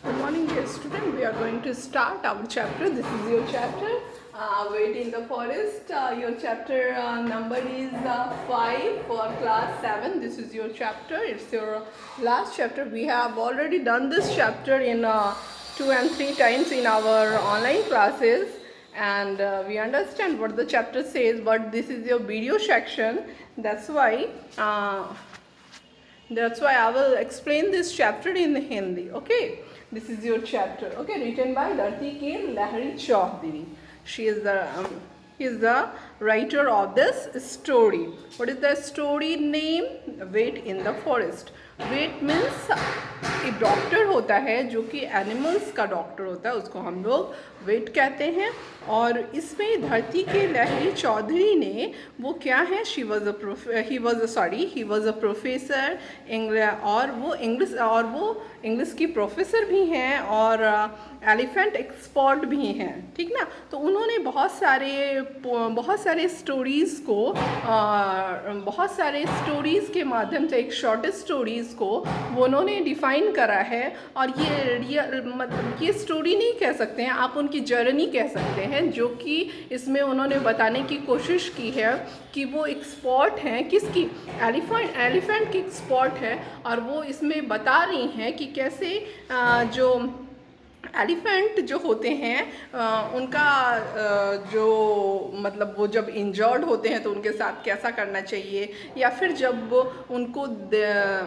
Good morning, dear student. We are going to start our chapter. This is your chapter, Wait in the Forest. Your chapter number is 5 for class 7. This is your chapter. It's your last chapter. We have already done this chapter in 2 and 3 times in our online classes. And we understand what the chapter says, but this is your video section. That's why I will explain this chapter in Hindi. Okay, this is your chapter. Okay, written by Dharti K. Lahari Chaudhary. She is the writer of this story. What is the story name? Wait in the Forest. Wait means एक doctor होता है जो कि animals का doctor होता है, उसको हम लोग वेट कहते हैं. और इसमें धरती के लहरी चौधरी ने वो क्या है, ही वॉज अ प्रोफेसर और वो इंग्लिश की प्रोफेसर भी हैं और एलिफेंट एक्सपर्ट भी हैं. ठीक ना. तो उन्होंने बहुत सारे स्टोरीज़ के माध्यम से एक शॉर्ट स्टोरीज़ को वो उन्होंने डिफ़ाइन करा है. और ये स्टोरी नहीं कह सकते हैं आप, उनकी जर्नी कह सकते हैं, जो कि इसमें उन्होंने बताने की कोशिश की है कि वो एक्सपर्ट हैं किसकी, एलिफेंट की एक्सपर्ट है. और वो इसमें बता रही हैं कि कैसे जो एलिफेंट जो होते हैं उनका जो मतलब वो जब इंजर्ड होते हैं तो उनके साथ कैसा करना चाहिए, या फिर जब उनको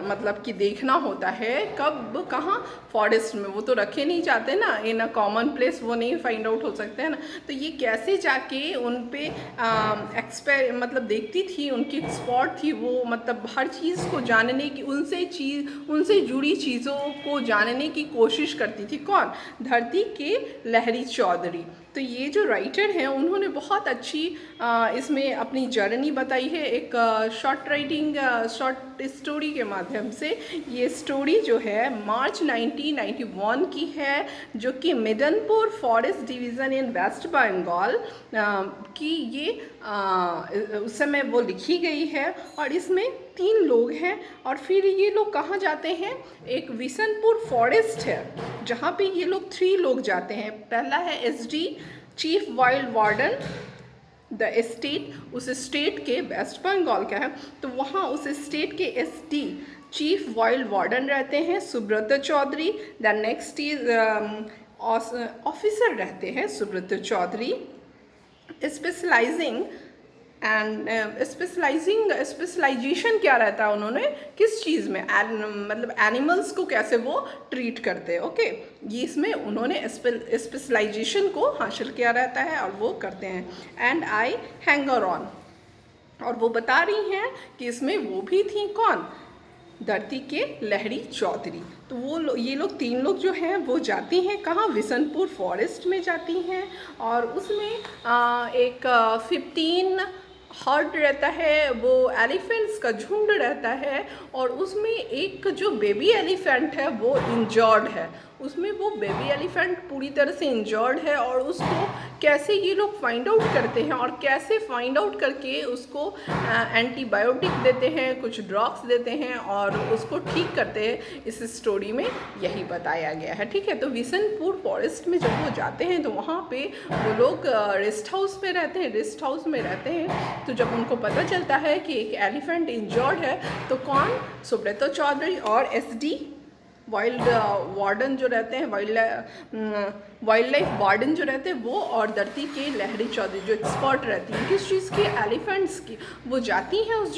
मतलब कि देखना होता है कब कहाँ, फॉरेस्ट में. वो तो रखे नहीं जाते ना, इन अ कॉमन प्लेस वो नहीं फाइंड आउट हो सकते हैं ना. तो ये कैसे जाके उन पे मतलब देखती थी, उनकी एक्सपर्ट थी वो, मतलब हर चीज़ को जानने की, उनसे जुड़ी चीज़ों को जानने की कोशिश करती थी. कौन? धरती के लहरी चौधरी. तो ये जो राइटर हैं उन्होंने बहुत अच्छी इसमें अपनी जर्नी बताई है एक शॉर्ट स्टोरी के माध्यम से. ये स्टोरी जो है मार्च 1991 की है, जो कि Midnapore forest division in West Bengal की ये उस समय वो लिखी गई है. और इसमें 3 लोग हैं. और फिर ये लोग कहाँ जाते हैं, एक विशनपुर फॉरेस्ट है जहाँ पे ये लोग 3 लोग जाते हैं. पहला है SD chief wild warden the state, उस स्टेट के वेस्ट बंगाल का है. तो वहाँ उस स्टेट के SD चीफ वाइल्ड वार्डन रहते हैं Subrata Chowdhury. The next is officer रहते हैं सुब्रत चौधरी, स्पेशलाइजेशन क्या रहता है उन्होंने किस चीज़ में, मतलब एनिमल्स को कैसे वो ट्रीट करते हैं. ओके, ये इसमें उन्होंने स्पेशलाइजेशन को हासिल किया रहता है और वो करते हैं. एंड आई हैंगर ऑन, और वो बता रही हैं कि इसमें वो भी थी कौन, धरती के लहरी चौधरी. तो वो ये लोग 3 लोग जो हैं वो जाती हैं कहाँ, विशनपुर फॉरेस्ट में जाती हैं. और उसमें एक 15 हर्ड रहता है, वो एलिफेंट्स का झुंड रहता है. और उसमें एक जो बेबी एलिफेंट है वो इंजर्ड है. उसमें वो बेबी एलिफेंट पूरी तरह से इंजर्ड है. और उसको कैसे ये लोग फाइंड आउट करते हैं और कैसे फाइंड आउट करके उसको एंटीबायोटिक देते हैं, कुछ ड्रग्स देते हैं और उसको ठीक करते हैं, इस स्टोरी में यही बताया गया है. ठीक है. तो विशनपुर फॉरेस्ट में जब वो जाते हैं तो वहाँ पे वो लोग रेस्ट हाउस में रहते हैं. तो जब उनको पता चलता है कि एक एलिफेंट इंजर्ड है, तो कौन, सुब्रत चौधरी और SD वाइल्ड वार्डन जो रहते हैं, वाइल्ड लाइफ वार्डन जो रहते हैं वो, और धरती के लहरी चौधरी जो एक्सपर्ट रहती हैं किस चीज़ की, एलिफेंट्स की. वो जाते हैं उस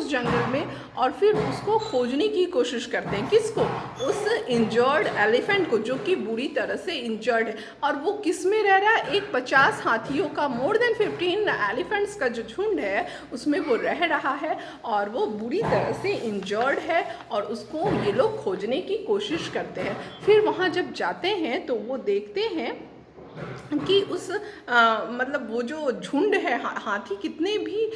जंगल में और फिर उसको खोजने की कोशिश करते हैं. किसको? उस इंजर्ड एलिफेंट को, जो कि बुरी तरह से इंजर्ड है. और वो किस में रह रहा है, एक 50 हाथियों का, मोर देन 15 एलिफेंट्स का जो झुंड है उसमें वो रह रहा है. और वो बुरी तरह से इंजर्ड है और उसको ये लोग खोजने की कोशिश करते हैं. फिर वहाँ जब जाते हैं तो वो देखते हैं कि उस मतलब वो जो झुंड है हाथी कितने भी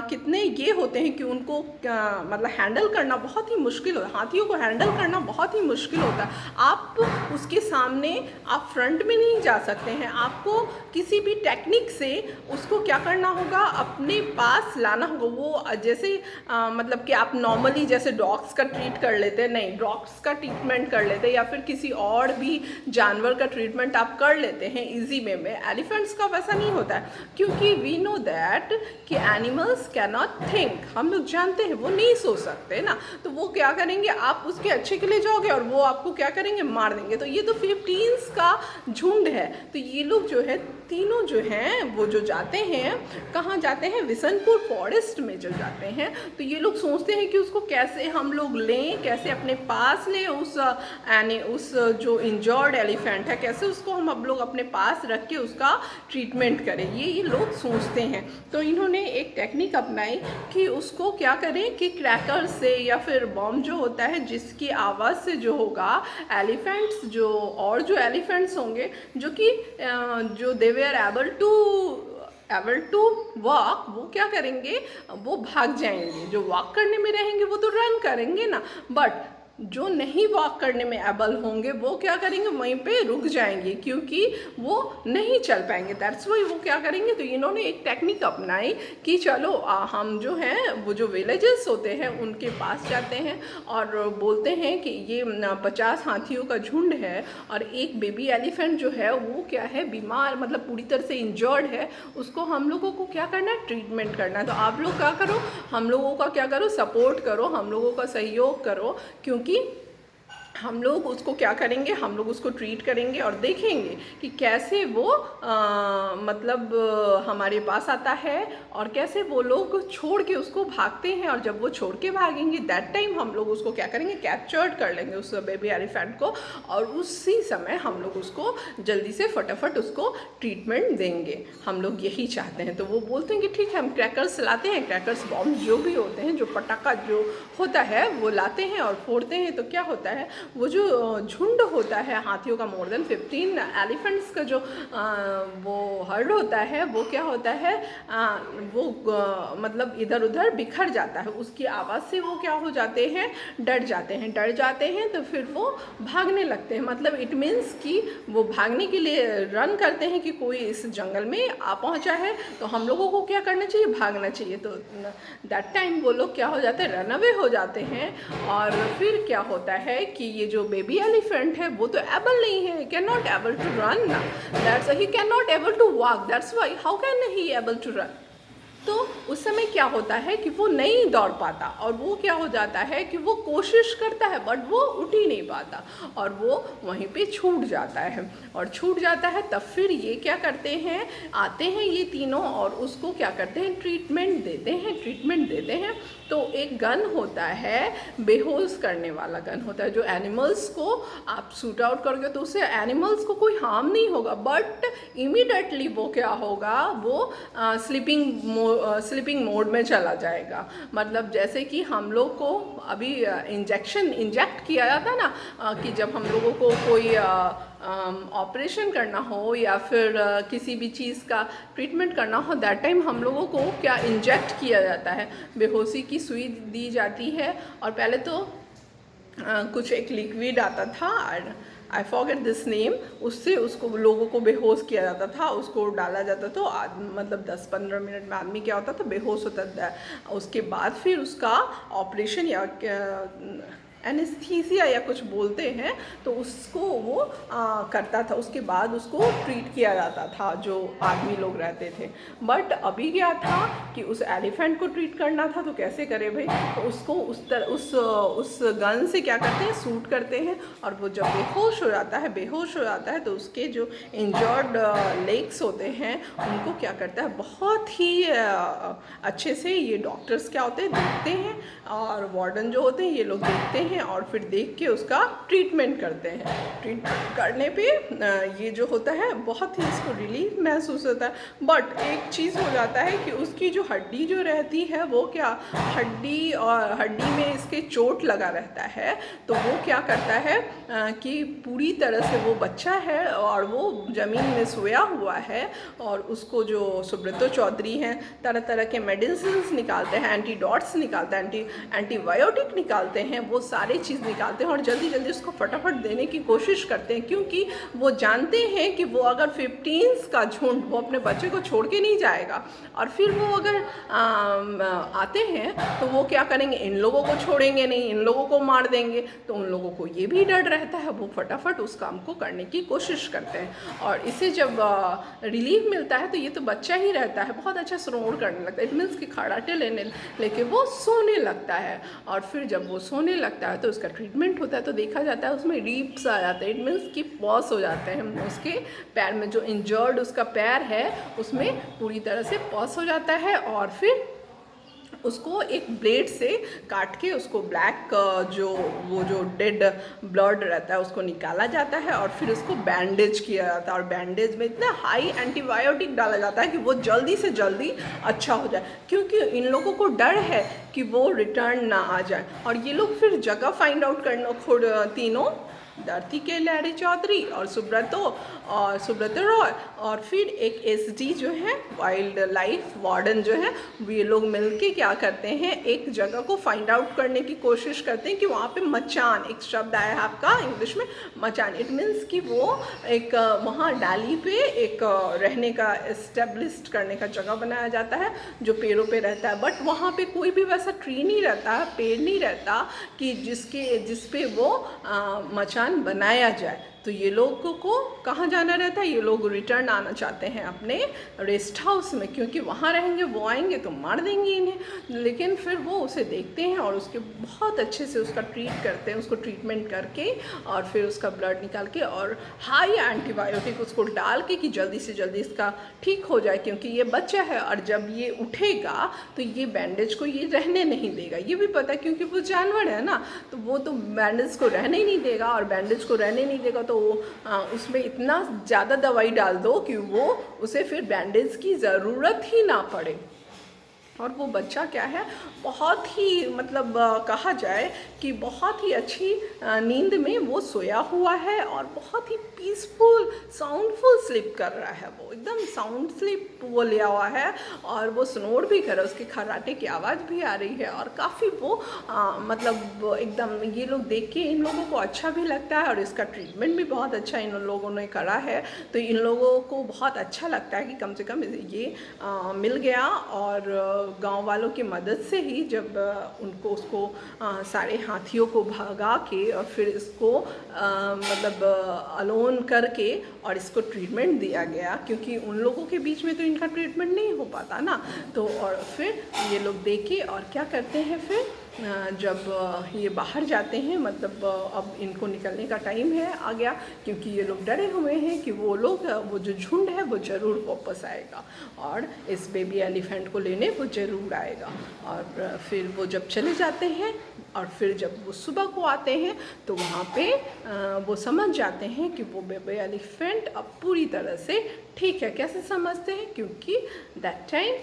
कितने ये होते हैं कि उनको मतलब हैंडल करना बहुत ही मुश्किल होता है। हाथियों को हैंडल करना बहुत ही मुश्किल होता है। आप उसके सामने आप फ्रंट में नहीं जा सकते हैं, आपको किसी भी टेक्निक से उसको क्या करना होगा, अपने पास लाना होगा। वो जैसे मतलब कि आप नॉर्मली जैसे डॉग्स का ट्रीट कर लेते हैं, नहीं, डॉग्स का ट्रीटमेंट कर लेते हैं या फिर किसी और भी जानवर का ट्रीटमेंट आप कर लेते हैं इजी वे में। एलिफेंट्स का वैसा नहीं होता है, क्योंकि वी नो दैट कि एनिमल्स कैन नॉट थिंक, हम लोग जानते हैं वो नहीं सोच सकते ना। तो वो क्या करेंगे, आप उसके अच्छे के लिए जाओगे और वो आपको क्या करेंगे, मार देंगे। तो ये तो 15 का झुंड है। तो ये लोग जो है तीनों जो हैं वो जो जाते हैं, कहाँ जाते हैं, विशनपुर फॉरेस्ट में जो जाते हैं। तो ये लोग सोचते हैं कि उसको कैसे हम लोग लें, कैसे अपने पास लें उस जो इंजर्ड एलिफेंट है, कैसे उसको हम अब लोग अपने पास रख के उसका ट्रीटमेंट करें, ये लोग सोचते हैं। तो इन्होंने एक टेक्निक अपनाई कि उसको क्या करें कि क्रैकर से या फिर बॉम्ब जो होता है जिसकी आवाज़ से जो होगा एलिफेंट्स जो एलिफेंट्स होंगे जो कि जो दे वे आर एबल टू वॉक, वो क्या करेंगे, वो भाग जाएंगे। जो वॉक करने में रहेंगे वो तो रन करेंगे ना, बट जो नहीं वॉक करने में एबल होंगे वो क्या करेंगे, वहीं पे रुक जाएंगे, क्योंकि वो नहीं चल पाएंगे। दैट्स वाई वो क्या करेंगे, तो इन्होंने एक टेक्निक अपनाई कि चलो हम जो हैं वो जो विलेजेस होते हैं उनके पास जाते हैं और बोलते हैं कि ये 50 हाथियों का झुंड है और एक बेबी एलिफेंट जो है वो क्या है, बीमार, मतलब पूरी तरह से इंजर्ड है, उसको हम लोगों को क्या करना है, ट्रीटमेंट करना है। तो आप लोग क्या करो, हम लोगों का क्या करो, सपोर्ट करो, हम लोगों का सहयोग करो, क्योंकि हम लोग उसको क्या करेंगे, हम लोग उसको ट्रीट करेंगे और देखेंगे कि कैसे वो मतलब हमारे पास आता है और कैसे वो लोग छोड़ के उसको भागते हैं। और जब वो छोड़ के भागेंगे दैट टाइम हम लोग उसको क्या करेंगे, कैप्चर्ड कर लेंगे उस बेबी एलिफेंट को, और उसी समय हम लोग उसको जल्दी से फटाफट उसको ट्रीटमेंट देंगे। हम लोग यही चाहते हैं। तो वो बोलते हैं कि ठीक है, हम क्रैकर्स लाते हैं, क्रैकर्स बॉम्ब जो भी होते हैं, जो पटाखा जो होता है वो लाते हैं और फोड़ते हैं। तो क्या होता है, वो जो झुंड होता है हाथियों का, मोर देन 15 एलिफेंट्स का जो वो हर्ड होता है, वो क्या होता है, वो मतलब इधर उधर बिखर जाता है। उसकी आवाज़ से वो क्या हो जाते हैं, डर जाते हैं। तो फिर वो भागने लगते हैं। मतलब इट मीन्स कि वो भागने के लिए रन करते हैं कि कोई इस जंगल में आ पहुंचा है, तो हम लोगों को क्या करना चाहिए, भागना चाहिए। तो दैट टाइम वो लोग क्या हो जाते हैं, रन अवे हो जाते हैं। और फिर क्या होता है कि ये जो बेबी एलिफेंट है वो तो एबल नहीं है, can not able to run, that's he can not able to walk, that's why how can he able to run. तो उस समय क्या होता है कि वो नहीं दौड़ पाता और वो क्या हो जाता है कि वो कोशिश करता है बट वो उठ ही नहीं पाता और वो वहीं पे छूट जाता है। और छूट जाता है तब फिर ये क्या करते हैं, आते हैं ये तीनों और उसको क्या करते हैं, ट्रीटमेंट देते हैं। तो एक गन होता है, बेहोश करने वाला गन होता है, जो एनिमल्स को आप शूट आउट करोगे तो उससे एनिमल्स को कोई हार्म नहीं होगा, बट इमीडिएटली वो क्या होगा, वो स्लीपिंग मोड में चला जाएगा। मतलब जैसे कि हम लोग को अभी इंजेक्ट किया जाता ना, कि जब हम लोगों को कोई ऑपरेशन करना हो या फिर किसी भी चीज़ का ट्रीटमेंट करना हो, दैट टाइम हम लोगों को क्या इंजेक्ट किया जाता है, बेहोशी की सुई दी जाती है। और पहले तो कुछ एक लिक्विड आता था, आई फॉरगेट दिस नेम, उससे उसको लोगों को बेहोश किया जाता था, उसको डाला जाता तो मतलब 10-15 मिनट में आदमी क्या होता था, बेहोश होता था। उसके बाद फिर उसका ऑपरेशन या एनेस्थीसिया या कुछ बोलते हैं, तो उसको वो करता था। उसके बाद उसको ट्रीट किया जाता था जो आदमी लोग रहते थे। बट अभी क्या था कि उस एलिफेंट को ट्रीट करना था, तो कैसे करे भाई, तो उसको उस गन से क्या करते हैं, शूट करते हैं। और वो जब बेहोश हो जाता है तो उसके जो इंजर्ड लेग्स होते हैं उनको क्या करता है, बहुत ही अच्छे से ये डॉक्टर्स क्या होते हैं देखते हैं, और वार्डन जो होते हैं ये लोग देखते हैं हैं और फिर देख के उसका ट्रीटमेंट करते हैं। ट्रीटमेंट करने पे ये जो होता है बहुत ही इसको रिलीफ महसूस होता है। बट एक चीज़ हो जाता है कि उसकी जो हड्डी जो रहती है वो क्या, हड्डी में इसके चोट लगा रहता है, तो वो क्या करता है कि पूरी तरह से वो बच्चा है और वो ज़मीन में सोया हुआ है, और उसको जो सुब्रतो चौधरी हैं तरह तरह के मेडिसिन निकालते हैं, एंटीडॉट्स निकालते हैं, एंटीबायोटिक निकालते हैं, वो सारी चीज़ निकालते हैं और जल्दी जल्दी उसको फटाफट देने की कोशिश करते हैं, क्योंकि वो जानते हैं कि वो अगर 15 का झुंड वो अपने बच्चे को छोड़ के नहीं जाएगा, और फिर वो अगर आते हैं तो वो क्या करेंगे, इन लोगों को छोड़ेंगे नहीं, इन लोगों को मार देंगे। तो उन लोगों को ये भी डर रहता है, वो फटाफट उस काम को करने की कोशिश करते हैं। और इसे जब रिलीफ मिलता है तो ये तो बच्चा ही रहता है, बहुत अच्छा स्नोर करने लगता है। इट मीन्स कि खड़ाटे लेके वो सोने लगता है, और फिर जब वो सोने लगता है तो उसका ट्रीटमेंट होता है। तो देखा जाता है उसमें रीप्स आ जाते हैं, इट मीन्स कि पॉस हो जाते हैं, उसके पैर में जो इंजर्ड उसका पैर है उसमें पूरी तरह से पॉस हो जाता है, और फिर उसको एक ब्लेड से काट के उसको ब्लैक जो डेड ब्लड रहता है उसको निकाला जाता है, और फिर उसको बैंडेज किया जाता है, और बैंडेज में इतना हाई एंटीबायोटिक डाला जाता है कि वो जल्दी से जल्दी अच्छा हो जाए, क्योंकि इन लोगों को डर है कि वो रिटर्न ना आ जाए। और ये लोग फिर जगह फाइंड आउट करना, खुद तीनों धरती के लहरी चौधरी और सुब्रतो रॉय और फिर एक एसडी जो है वाइल्ड लाइफ वार्डन जो है, ये लोग मिलके क्या करते हैं, एक जगह को फाइंड आउट करने की कोशिश करते हैं कि वहाँ पे मचान, एक शब्द आया है आपका इंग्लिश में मचान, इट मीन्स कि वो एक वहाँ डाली पे एक रहने का एस्टेब्लिश्ड करने का जगह बनाया जाता है जो पेड़ों पे रहता है। बट वहाँ पे कोई भी वैसा ट्री नहीं रहता, पेड़ नहीं रहता कि जिस पे वो मचान बनाया जाए। तो ये लोगों को कहाँ जाना रहता है, ये लोग रिटर्न आना चाहते हैं अपने रेस्ट हाउस में, क्योंकि वहाँ रहेंगे वो आएंगे तो मार देंगे इन्हें। लेकिन फिर वो उसे देखते हैं और उसके बहुत अच्छे से उसका ट्रीट करते हैं, उसको ट्रीटमेंट करके और फिर उसका ब्लड निकाल के और हाई एंटीबायोटिक उसको डाल के कि जल्दी से जल्दी इसका ठीक हो जाए, क्योंकि ये बच्चा है और जब ये उठेगा तो ये बैंडेज को ये रहने नहीं देगा। ये भी पता है क्योंकि वो जानवर है ना, तो वो तो बैंडेज को रहने ही नहीं देगा, और बैंडेज को रहने नहीं देगा तो उसमें इतना ज़्यादा दवाई डाल दो कि वो उसे फिर बैंडेज की ज़रूरत ही ना पड़े। और वो बच्चा क्या है, बहुत ही मतलब कहा जाए कि बहुत ही अच्छी नींद में वो सोया हुआ है और बहुत ही पीसफुल साउंडफुल स्लीप कर रहा है, वो एकदम साउंड स्लीप वो लिया हुआ है, और वो स्नोर भी कर रहा है, उसके खर्राटे की आवाज़ भी आ रही है, और काफ़ी वो मतलब एकदम ये लोग देख के इन लोगों को अच्छा भी लगता है, और इसका ट्रीटमेंट भी बहुत अच्छा इन लोगों ने करा है। तो इन लोगों को बहुत अच्छा लगता है कि कम से कम ये मिल गया, और गांव वालों की मदद से ही जब उसको सारे हाथियों को भगा के और फिर इसको मतलब अलोन करके और इसको ट्रीटमेंट दिया गया, क्योंकि उन लोगों के बीच में तो इनका ट्रीटमेंट नहीं हो पाता ना। तो और फिर ये लोग देखे और क्या करते हैं, फिर जब ये बाहर जाते हैं, मतलब अब इनको निकलने का टाइम है आ गया, क्योंकि ये लोग डरे हुए हैं कि वो जो झुंड है वो ज़रूर वापस आएगा और इस बेबी एलिफेंट को लेने वो ज़रूर आएगा। और फिर वो जब चले जाते हैं और फिर जब वो सुबह को आते हैं तो वहाँ पे वो समझ जाते हैं कि वो बेबी एलिफेंट अब पूरी तरह से ठीक है। कैसे समझते हैं, क्योंकि दैट टाइम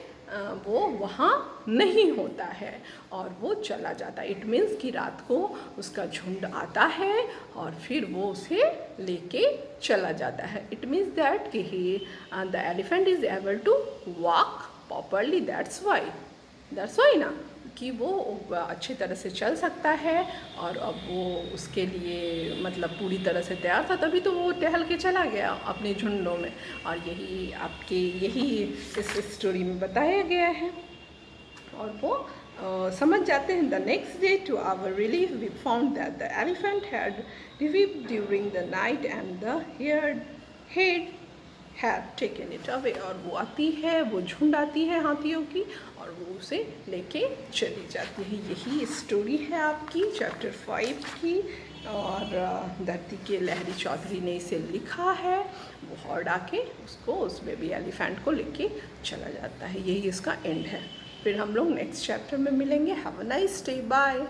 वो वहाँ नहीं होता है और वो चला जाता है। इट मीन्स कि रात को उसका झुंड आता है और फिर वो उसे लेके चला जाता है। इट मीन्स दैट कि the elephant is able to walk properly, that's why ना कि वो अच्छी तरह से चल सकता है। और अब वो उसके लिए मतलब पूरी तरह से तैयार था, तभी तो वो टहल के चला गया अपने झुंडों में। और यही इस स्टोरी में बताया गया है। और वो समझ जाते हैं। The next day to our relief we found that the elephant had revived during the night and the head have taken it away. और वो आती है, वो झुंड आती है हाथियों की और वो उसे लेके चली जाती है। यही स्टोरी है आपकी चैप्टर 5 की। और धरती के लहरी चौधरी ने इसे लिखा है। वो हॉर्ड आके उसको उस बेबी एलिफेंट को लेके चला जाता है। यही इसका एंड है। फिर हम लोग नेक्स्ट चैप्टर में मिलेंगे। Have a nice day, bye.